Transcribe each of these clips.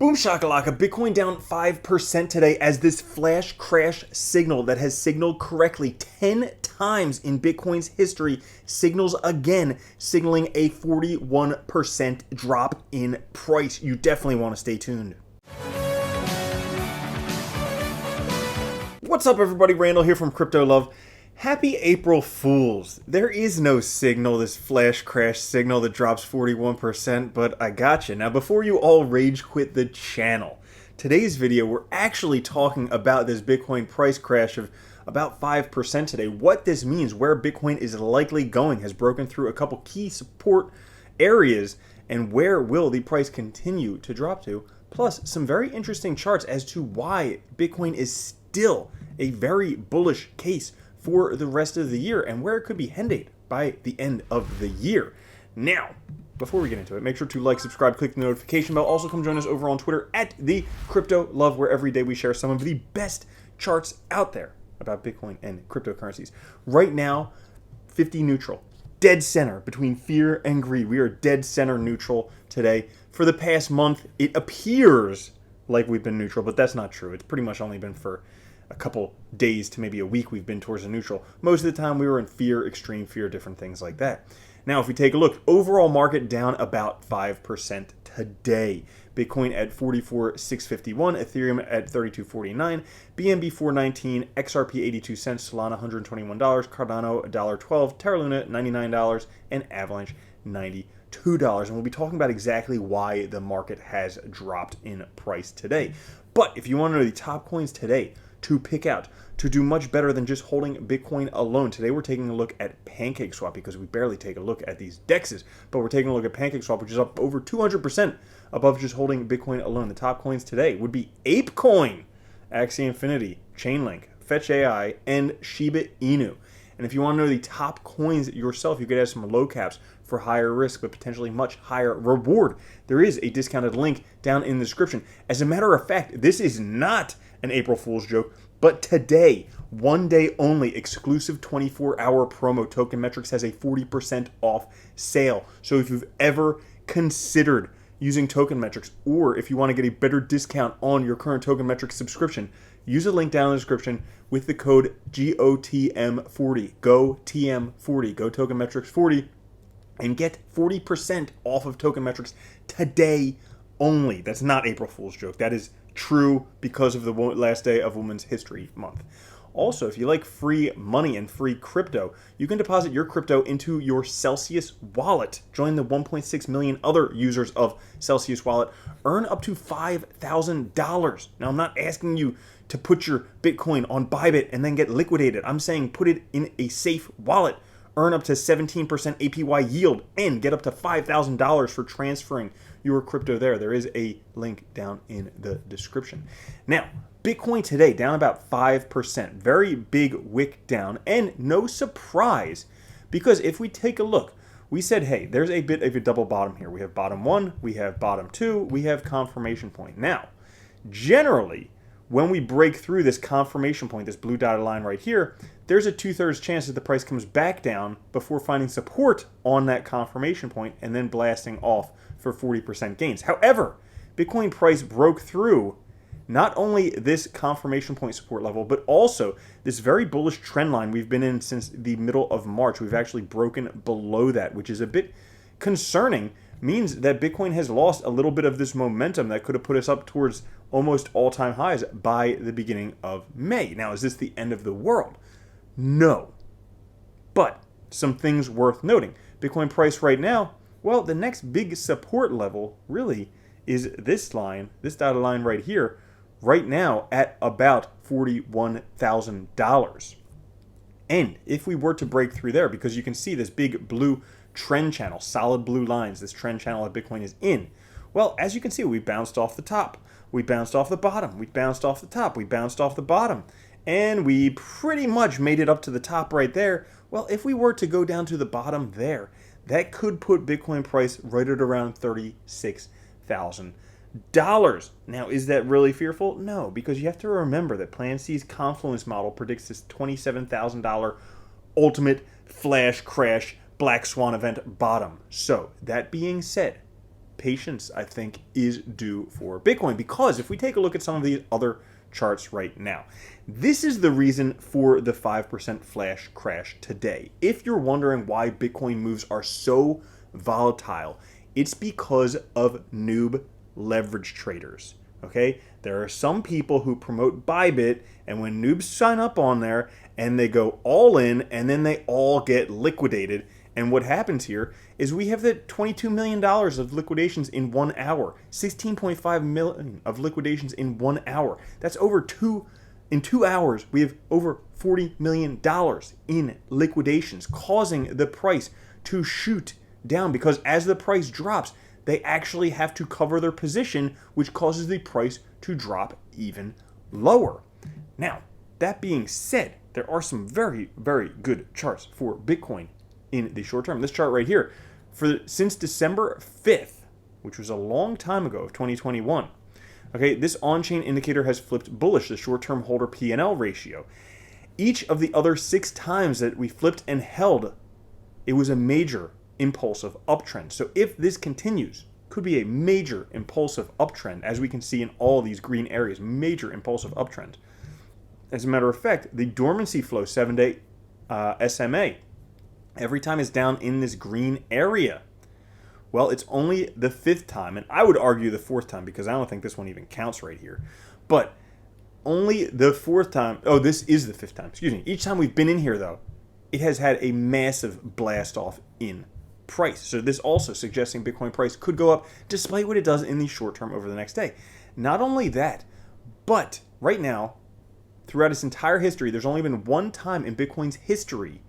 Boom shakalaka, Bitcoin down 5% today as this flash crash signal that has signaled correctly 10 times in Bitcoin's history signals again, signaling a 41% drop in price. You definitely want to stay tuned. What's up everybody, Randall here from Crypto Love. Happy April Fools. There is no signal, this flash crash signal that drops 41%, but I gotcha. Now before you all rage quit the channel, today's video we're actually talking about this Bitcoin price crash of about 5% today. What this means, where Bitcoin is likely going, has broken through a couple key support areas, and where will the price continue to drop to, plus some very interesting charts as to why Bitcoin is still a very bullish case for the rest of the year and where it could be headed by the end of the year. Now, before we get into it, make sure to like, subscribe, click the notification bell. Also come join us over on Twitter at the Crypto Love, where every day we share some of the best charts out there about Bitcoin and cryptocurrencies. Right now, 50 neutral, dead center between fear and greed. We are dead center neutral today. For the past month, it appears like we've been neutral, but that's not true. It's pretty much only been for a couple days to maybe a week we've been towards a neutral. Most of the time we were in fear, extreme fear, different things like that. Now if we take a look, overall market down about 5% today. Bitcoin at 44,651, Ethereum at 32.49, BNB 419, XRP 82 cents, Solana $121, Cardano $1.12, Terra Luna $99, and Avalanche $92. And we'll be talking about exactly why the market has dropped in price today. But if you want to know the top coins today to pick out, to do much better than just holding Bitcoin alone. Today we're taking a look at PancakeSwap because we barely take a look at these DEXs, but we're taking a look at PancakeSwap, which is up over 200% above just holding Bitcoin alone. The top coins today would be ApeCoin, Axie Infinity, Chainlink, Fetch AI, and Shiba Inu. And if you want to know the top coins yourself, you could have some low caps for higher risk, but potentially much higher reward. There is a discounted link down in the description. As a matter of fact, this is not an April Fool's joke, but today, one day only, exclusive 24-hour promo, Token Metrics has a 40% off sale. So if you've ever considered using Token Metrics, or if you want to get a better discount on your current Token Metrics subscription, use a link down in the description with the code GOTM40, GOTM40, Go Token Metrics 40, and get 40% off of Token Metrics today only. That's not April Fool's joke. That is true because of the last day of Women's History Month. Also, if you like free money and free crypto, you can deposit your crypto into your Celsius wallet. Join the 1.6 million other users of Celsius wallet. Earn up to $5,000. Now, I'm not asking you to put your Bitcoin on Bybit and then get liquidated. I'm saying put it in a safe wallet. Earn up to 17% APY yield and get up to $5,000 for transferring your crypto there. There is a link down in the description. Now, Bitcoin today down about 5%. Very big wick down, and no surprise, because if we take a look, we said, hey, there's a bit of a double bottom here. We have bottom one, we have bottom two, we have confirmation point. Now, generally, when we break through this confirmation point, this blue dotted line right here, there's a 2/3 chance that the price comes back down before finding support on that confirmation point and then blasting off for 40% gains. However, Bitcoin price broke through not only this confirmation point support level, but also this very bullish trend line we've been in since the middle of March. We've actually broken below that, which is a bit concerning. Means that Bitcoin has lost a little bit of this momentum that could have put us up towards almost all-time highs by the beginning of May. Now, is this the end of the world? No. But some things worth noting. Bitcoin price right now, well, the next big support level really is this line, this dotted line right here, right now at about $41,000. And if we were to break through there, because you can see this big blue trend channel, solid blue lines, this trend channel that Bitcoin is in. Well, as you can see, we bounced off the top, we bounced off the bottom, we bounced off the top, we bounced off the bottom, and we pretty much made it up to the top right there. Well, if we were to go down to the bottom there, that could put Bitcoin price right at around $36,000. Now, is that really fearful? No, because you have to remember that Plan C's Confluence model predicts this $27,000 ultimate flash crash Black Swan event bottom. So, that being said, patience, I think, is due for Bitcoin. Because if we take a look at some of these other charts right now, this is the reason for the 5% flash crash today. If you're wondering why Bitcoin moves are so volatile, it's because of noob leverage traders. Okay, there are some people who promote Bybit, and when noobs sign up on there and they go all in, and then they all get liquidated. And what happens here is we have the $22 million of liquidations in 1 hour, 16.5 million of liquidations in 1 hour. That's in 2 hours, we have over $40 million in liquidations, causing the price to shoot down, because as the price drops, they actually have to cover their position, which causes the price to drop even lower. Now, that being said, there are some very, very good charts for Bitcoin in the short term. This chart right here, since December 5th, which was a long time ago of 2021, okay, this on-chain indicator has flipped bullish, the short-term holder P&L ratio. Each of the other 6 times that we flipped and held, it was a major impulsive uptrend. So if this continues, could be a major impulsive uptrend, as we can see in all these green areas, major impulsive uptrend. As a matter of fact, the dormancy flow 7-day SMA, every time it's down in this green area. Well, it's only the 5th time, and I would argue the 4th time, because I don't think this one even counts right here. But only the 4th time, oh, this is the 5th time, excuse me. Each time we've been in here, though, it has had a massive blast off in price. So this also suggesting Bitcoin price could go up despite what it does in the short term over the next day. Not only that, but right now, throughout its entire history, there's only been one time in Bitcoin's history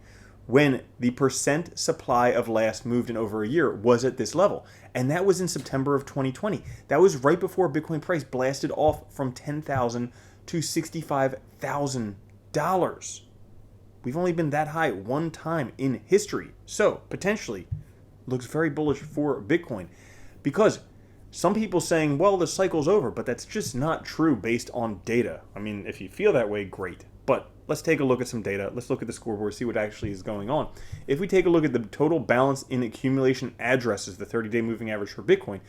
when the percent supply of last moved in over a year was at this level. And that was in September of 2020. That was right before Bitcoin price blasted off from $10,000 to $65,000. We've only been that high one time in history. So potentially looks very bullish for Bitcoin, because some people saying, well, the cycle's over, but that's just not true based on data. I mean, if you feel that way, great. But let's take a look at some data. Let's look at the scoreboard, see what actually is going on. If we take a look at the total balance in accumulation addresses, the 30-day moving average for Bitcoin,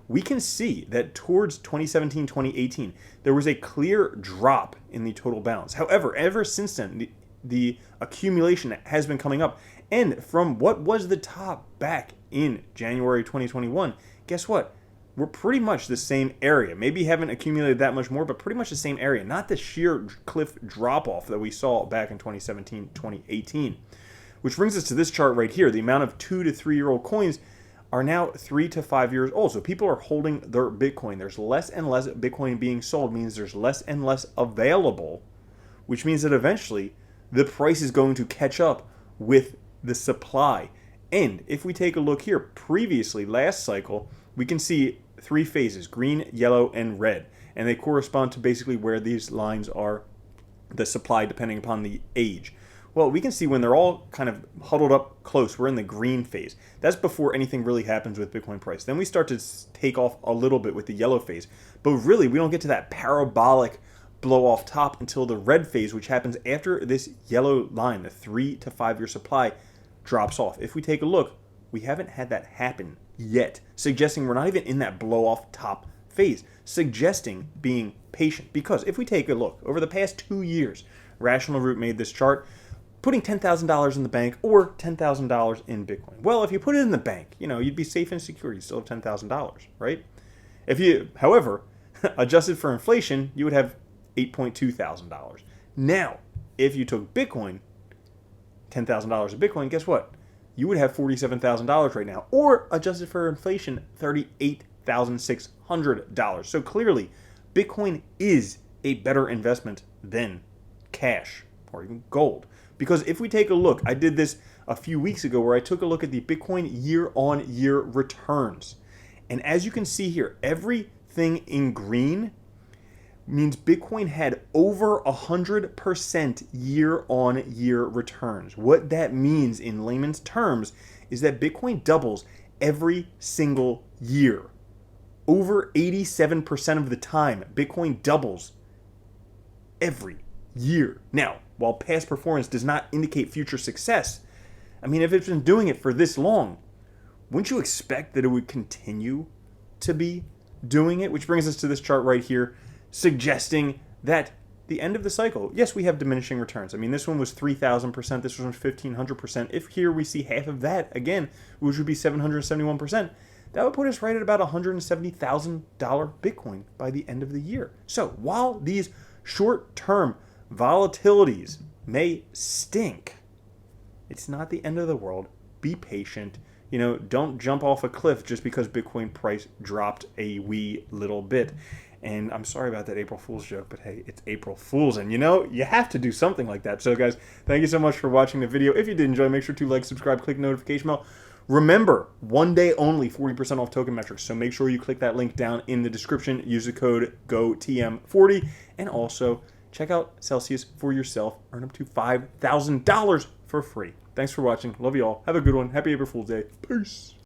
we can see that towards 2017, 2018, there was a clear drop in the total balance. However, ever since then, the accumulation has been coming up. And from what was the top back in January 2021, guess what? We're pretty much the same area. Maybe haven't accumulated that much more, but pretty much the same area. Not the sheer cliff drop-off that we saw back in 2017, 2018. Which brings us to this chart right here. The amount of 2 to 3-year-old coins are now 3 to 5 years old. So people are holding their Bitcoin. There's less and less Bitcoin being sold, means there's less and less available, which means that eventually the price is going to catch up with the supply. And if we take a look here, previously, last cycle, we can see 3 phases, green, yellow, and red. And they correspond to basically where these lines are, the supply, depending upon the age. Well, we can see when they're all kind of huddled up close, we're in the green phase. That's before anything really happens with Bitcoin price. Then we start to take off a little bit with the yellow phase. But really, we don't get to that parabolic blow off top until the red phase, which happens after this yellow line, the 3 to 5 year supply, drops off. If we take a look, we haven't had that happen yet, suggesting we're not even in that blow off top phase, suggesting being patient. Because if we take a look, over the past 2 years, Rational Root made this chart, putting $10,000 in the bank or $10,000 in Bitcoin. Well, if you put it in the bank, you'd be safe and secure. You still have $10,000, right? If you, however, adjusted for inflation, you would have $8.2 thousand. Now, if you took Bitcoin, $10,000 of Bitcoin, guess what? You would have $47,000 right now, or adjusted for inflation, $38,600. So clearly, Bitcoin is a better investment than cash or even gold. Because if we take a look, I did this a few weeks ago where I took a look at the Bitcoin year-on-year returns. And as you can see here, everything in green means Bitcoin had over 100% year-on-year returns. What that means in layman's terms is that Bitcoin doubles every single year. Over 87% of the time, Bitcoin doubles every year. Now, while past performance does not indicate future success, I mean, if it's been doing it for this long, wouldn't you expect that it would continue to be doing it, which brings us to this chart right here, suggesting that the end of the cycle, yes, we have diminishing returns. I mean, this one was 3,000%, this one was 1,500%. If here we see half of that, again, which would be 771%, that would put us right at about $170,000 Bitcoin by the end of the year. So while these short-term volatilities may stink, it's not the end of the world. Be patient. Don't jump off a cliff just because Bitcoin price dropped a wee little bit. And I'm sorry about that April Fool's joke, but hey, it's April Fool's, and you have to do something like that. So guys, thank you so much for watching the video. If you did enjoy, make sure to like, subscribe, click the notification bell. Remember, one day only, 40% off token metrics. So make sure you click that link down in the description. Use the code GOTM40, and also check out Celsius for yourself. Earn up to $5,000 for free. Thanks for watching. Love you all. Have a good one. Happy April Fool's Day. Peace.